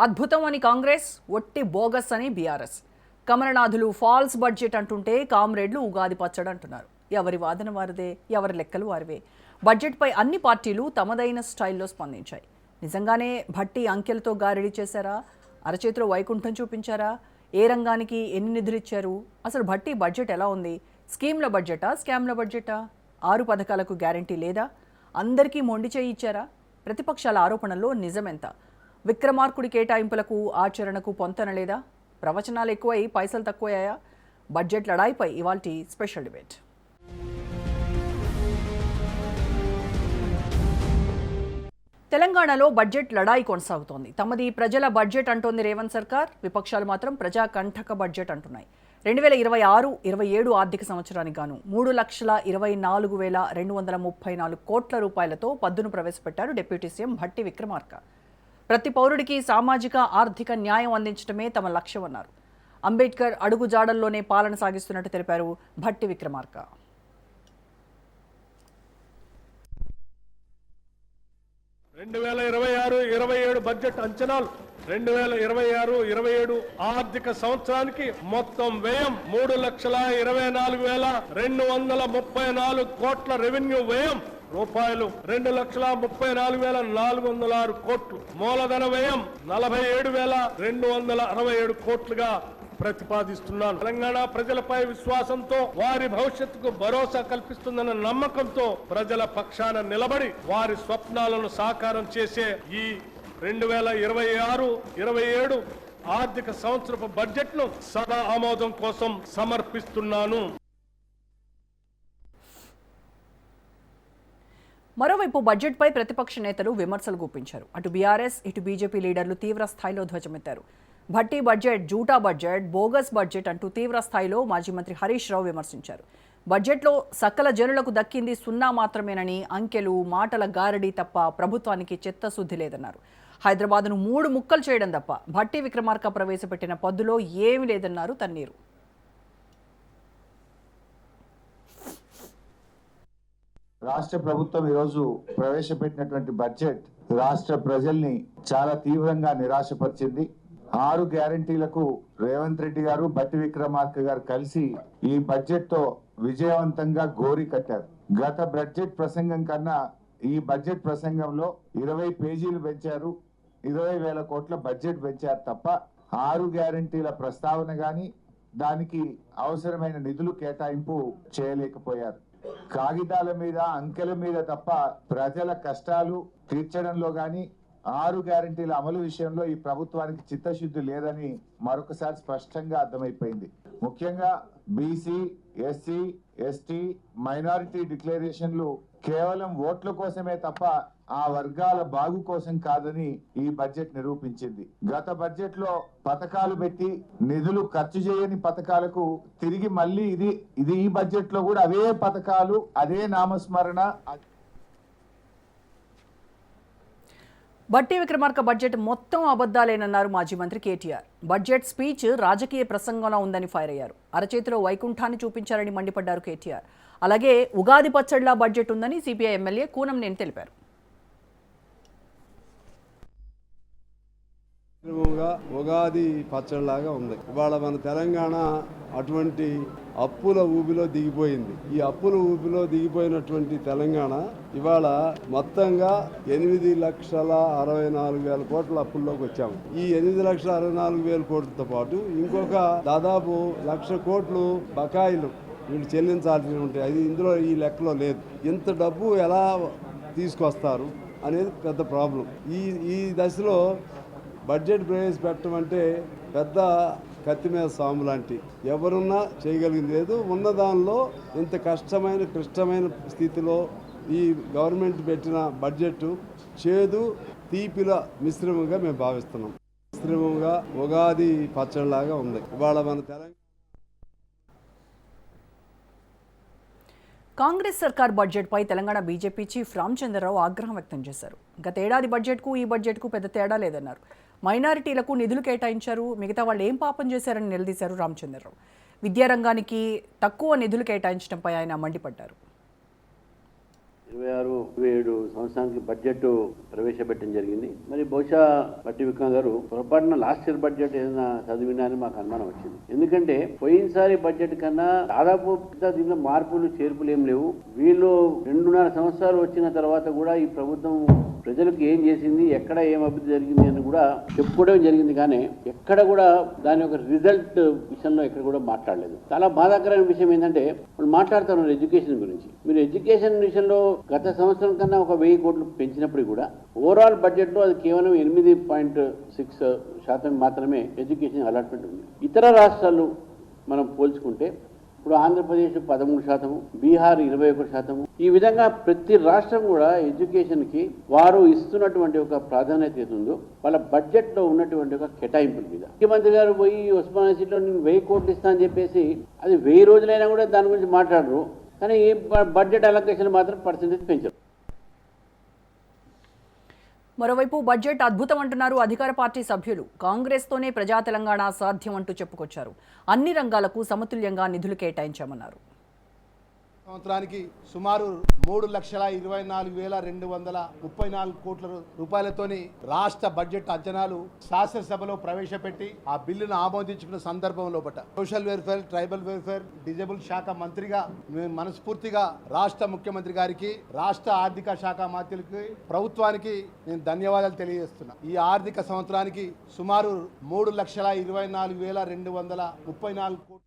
అద్భుతం అని కాంగ్రెస్, ఒట్టి బోగస్ అని బీఆర్ఎస్. కమలనాథులు ఫాల్స్ బడ్జెట్ అంటుంటే కామ్రేడ్లు ఉగాది పచ్చడి అంటున్నారు. ఎవరి వాదన వారిదే, ఎవరి లెక్కలు వారివే. బడ్జెట్పై అన్ని పార్టీలు తమదైన స్టైల్లో స్పందించాయి. నిజంగానే భట్టి అంకెలతో గారిడి చేశారా? అరచేతిలో వైకుంఠం చూపించారా? ఏ రంగానికి ఎన్ని నిధులు ఇచ్చారు? అసలు భట్టి బడ్జెట్ ఎలా ఉంది? స్కీమ్ల బడ్జెటా, స్కామ్ల బడ్జెటా? 6 పథకాలకు గ్యారంటీ లేదా? అందరికీ మొండి చేయి ఇచ్చారా? ప్రతిపక్షాల ఆరోపణల్లో నిజమెంత? విక్రమార్కుడి కేటాయింపులకు ఆచరణకు పొంతన లేదా? ప్రవచనాలు ఎక్కువై పైసలు తక్కువయ్యాయా? బడ్జెట్ లడాయిపై ఇవాల్టి స్పెషల్ డిబేట్. తెలంగాణలో బడ్జెట్ లడాయి కొనసాగుతోంది. తమది ప్రజల బడ్జెట్ అంటోంది రేవంత్ సర్కార్. విపక్షాలు మాత్రం ప్రజాకంఠక బడ్జెట్ అంటున్నాయి. 2026-27 ఆర్థిక సంవత్సరానికి గాను 3,24,234 కోట్ల రూపాయలతో పద్దును ప్రవేశపెట్టారు డిప్యూటీ సీఎం భట్టి విక్రమార్క. ప్రతి పౌరుడికి సామాజిక ఆర్థిక న్యాయం అందించడమే తమ లక్ష్యమన్నారు. అంబేద్కర్ అడుగుజాడల్లోనే పాలన సాగిస్తున్నట్టు తెలిపారు భట్టి విక్రమార్క. 2026-27 బడ్జెట్ అంచనాలు 2026-27 ఆర్థిక సంవత్సరానికి మొత్తం వ్యయం 3,24,234 కోట్ల రెవెన్యూ వ్యయం రూపాయలు 2,34,406 కోట్లు, మూలధన వ్యయం 47,267 కోట్లుగా ప్రతిపాదిస్తున్నాను. తెలంగాణ ప్రజలపై విశ్వాసంతో, వారి భవిష్యత్తుకు భరోసా కల్పిస్తుందన్న నమ్మకంతో ప్రజల పక్షాన నిలబడి వారి స్వప్నాలను సాకారం చేసే ఈ 2026-27 ఆర్థిక సంవత్సరపు బడ్జెట్ను సదా ఆమోదం కోసం సమర్పిస్తున్నాను. మరోవైపు బడ్జెట్పై ప్రతిపక్ష నేతలు విమర్శలు గుప్పించారు. అటు బీఆర్ఎస్, ఇటు బీజేపీ లీడర్లు తీవ్ర స్థాయిలో ధ్వజమెత్తారు. భట్టి బడ్జెట్ జూటా బడ్జెట్, బోగస్ బడ్జెట్ అంటూ తీవ్ర స్థాయిలో మాజీ మంత్రి హరీష్ రావు విమర్శించారు. బడ్జెట్లో సకల జనులకు దక్కింది సున్నా మాత్రమేనని, అంకెలు మాటల గారడీ తప్ప ప్రభుత్వానికి చిత్తశుద్ధి లేదన్నారు. హైదరాబాద్ను 3 ముక్కలు చేయడం తప్ప భట్టి విక్రమార్క ప్రవేశపెట్టిన పద్దులో ఏమీ లేదన్నారు తన్నీరు. రాష్ట్ర ప్రభుత్వం ఈరోజు ప్రవేశపెట్టినటువంటి బడ్జెట్ రాష్ట్ర ప్రజల్ని చాలా తీవ్రంగా నిరాశపరిచింది. 6 గ్యారంటీలకు రేవంత్ రెడ్డి గారు, భట్టి విక్రమార్క గారు కలిసి ఈ బడ్జెట్ తో విజయవంతంగా గోరి కట్టారు. గత బడ్జెట్ ప్రసంగం కన్నా ఈ బడ్జెట్ ప్రసంగంలో 20 పేజీలు పెంచారు, 20,000 కోట్ల బడ్జెట్ పెంచారు తప్ప 6 గ్యారంటీల ప్రస్తావన గాని దానికి అవసరమైన నిధులు కేటాయింపు చేయలేకపోయారు. కాగితాల మీద, అంకెల మీద తప్ప ప్రజల కష్టాలు తీర్చడంలో గాని 6 గ్యారంటీల అమలు విషయంలో ఈ ప్రభుత్వానికి చిత్తశుద్ధి లేదని మరొకసారి స్పష్టంగా అర్థమైపోయింది. ముఖ్యంగా బీసీ, ఎస్సీ, ఎస్టీ, మైనారిటీ డిక్లరేషన్లు కేవలం ఓట్ల కోసమే తప్ప ఆ వర్గాల బాగు కోసం కాదని ఈ బడ్జెట్ నిరూపించింది. గత బడ్జెట్ లో పథకాలు పెట్టి నిధులు ఖర్చు చేయని పథకాలకు తిరిగి మళ్ళీ ఇది ఈ బడ్జెట్ లో కూడా అవే పథకాలు, అదే నామస్మరణ. భట్టి విక్రమార్క బడ్జెట్ మొత్తం అబద్దాలేనన్నారు మాజీ మంత్రి కేటీఆర్. బడ్జెట్ స్పీచ్ రాజకీయ ప్రసంగంలా ఉందని ఫైర్ అయ్యారు. అరచేతిలో వైకుంఠాన్ని చూపించారని మండిపడ్డారు కేటీఆర్. అలాగే ఉగాది పచ్చడిలా బడ్జెట్ ఉందని సిపిఐ ఎమ్మెల్యే కూనంనేని తెలిపారు. ఉగాది పచ్చడిలాగా ఉంది. ఇవాళ మన తెలంగాణ అటువంటి అప్పుల ఊబిలో దిగిపోయింది. ఈ అప్పుల ఊబిలో దిగిపోయినటువంటి తెలంగాణ ఇవాళ మొత్తంగా 8,64,000 కోట్ల అప్పుల్లోకి వచ్చాము. ఈ 8,64,000 కోట్లతో పాటు ఇంకొక దాదాపు 1,00,000 కోట్లు బకాయిలు వీళ్ళు చెల్లించాల్సి ఉంటాయి. అది ఇందులో ఈ లెక్కలో లేదు. ఇంత డబ్బు ఎలా తీసుకొస్తారు అనేది పెద్ద ప్రాబ్లం. ఈ దశలో బడ్జెట్ ప్రవేశపెట్టడం అంటే పెద్ద కత్తి మీద సాము లాంటి, ఎవరున్నా చేయగలిగింది లేదు. ఉన్న దానిలో ఇంత కష్టమైన క్లిష్టమైన స్థితిలో ఈ గవర్నమెంట్ పెట్టిన బడ్జెట్ చేదు తీపిల మిశ్రమంగా మేము భావిస్తున్నాం. మిశ్రమంగా ఉగాది పచ్చడిలాగా ఉంది. ఇవాళ మన తెలంగాణ కాంగ్రెస్ సర్కార్ బడ్జెట్పై తెలంగాణ బీజేపీ చీఫ్ రామచంద్రరావు ఆగ్రహం వ్యక్తం చేశారు. గతేడాది బడ్జెట్కు ఈ బడ్జెట్కు పెద్ద తేడా లేదన్నారు. మైనారిటీలకు నిధులు కేటాయించారు, మిగతా వాళ్ళు ఏం పాపం చేశారని నిలదీశారు రామచంద్రరావు. విద్యారంగానికి తక్కువ నిధులు కేటాయించడంపై ఆయన మండిపడ్డారు. 26-27 సంవత్సరానికి బడ్జెట్ ప్రవేశపెట్టడం జరిగింది. మరి బహుశా బట్టి విక్రమ్ గారు పొరపాటున లాస్ట్ ఇయర్ బడ్జెట్ ఏదైనా చదివినా అని మాకు అనుమానం వచ్చింది. ఎందుకంటే పోయినసారి బడ్జెట్ కన్నా దాదాపు దీనిలో మార్పులు చేర్పులు ఏం లేవు. వీళ్ళు 2.5 సంవత్సరాలు వచ్చిన తర్వాత కూడా ఈ ప్రభుత్వం ప్రజలకు ఏం చేసింది, ఎక్కడ ఏం అభివృద్ధి జరిగింది అని కూడా చెప్పుకోవడం జరిగింది. కానీ ఎక్కడ కూడా దాని యొక్క రిజల్ట్ విషయంలో ఎక్కడ కూడా మాట్లాడలేదు. చాలా బాధాకరమైన విషయం ఏంటంటే వాళ్ళు మాట్లాడుతున్నారు ఎడ్యుకేషన్ గురించి. మీరు ఎడ్యుకేషన్ విషయంలో గత సంవత్సరం కన్నా ఒక 1000 కోట్లు పెంచినప్పుడు కూడా ఓవరాల్ బడ్జెట్లో అది కేవలం 8.6% మాత్రమే ఎడ్యుకేషన్ అలాట్మెంట్ ఉంది. ఇతర రాష్ట్రాలు మనం పోల్చుకుంటే ఇప్పుడు ఆంధ్రప్రదేశ్ 13%, బీహార్ 21%. ఈ విధంగా ప్రతి రాష్ట్రం కూడా ఎడ్యుకేషన్కి వారు ఇస్తున్నటువంటి ఒక ప్రాధాన్యత ఉందో వాళ్ళ బడ్జెట్లో ఉన్నటువంటి ఒక కేటాయింపుల మీద. ముఖ్యమంత్రి గారు పోయి ఉస్మానియా యూనివర్సిటీలో నేను 1000 కోట్లు ఇస్తా అని చెప్పేసి అది 1000 రోజులైనా కూడా దాని గురించి మాట్లాడరు. కానీ ఈ బడ్జెట్ అలొకేషన్ మాత్రం పర్సెంటేజ్ పెంచరు. మరోవైపు బడ్జెట్ అద్భుతం అంటున్నారు అధికార పార్టీ సభ్యులు. కాంగ్రెస్తోనే ప్రజా తెలంగాణ సాధ్యం అంటూ చెప్పుకొచ్చారు. అన్ని రంగాలకు సమతుల్యంగా నిధులు కేటాయించామన్నారు. సంవత్సరానికి సుమారు 3,24,234 కోట్ల రూపాయలతోని రాష్ట్ర బడ్జెట్ అంచనాలు శాసనసభలో ప్రవేశపెట్టి ఆ బిల్లును ఆమోదించుకున్న సందర్భంలో social welfare, tribal welfare, disable శాఖ మంత్రిగా మేము మనస్ఫూర్తిగా రాష్ట్ర ముఖ్యమంత్రి గారికి, రాష్ట్ర ఆర్థిక శాఖ మంత్రులకి, ప్రభుత్వానికి నేను ధన్యవాదాలు తెలియజేస్తున్నా. ఈ ఆర్థిక సంవత్సరానికి సుమారు 3,24,234 కోట్లు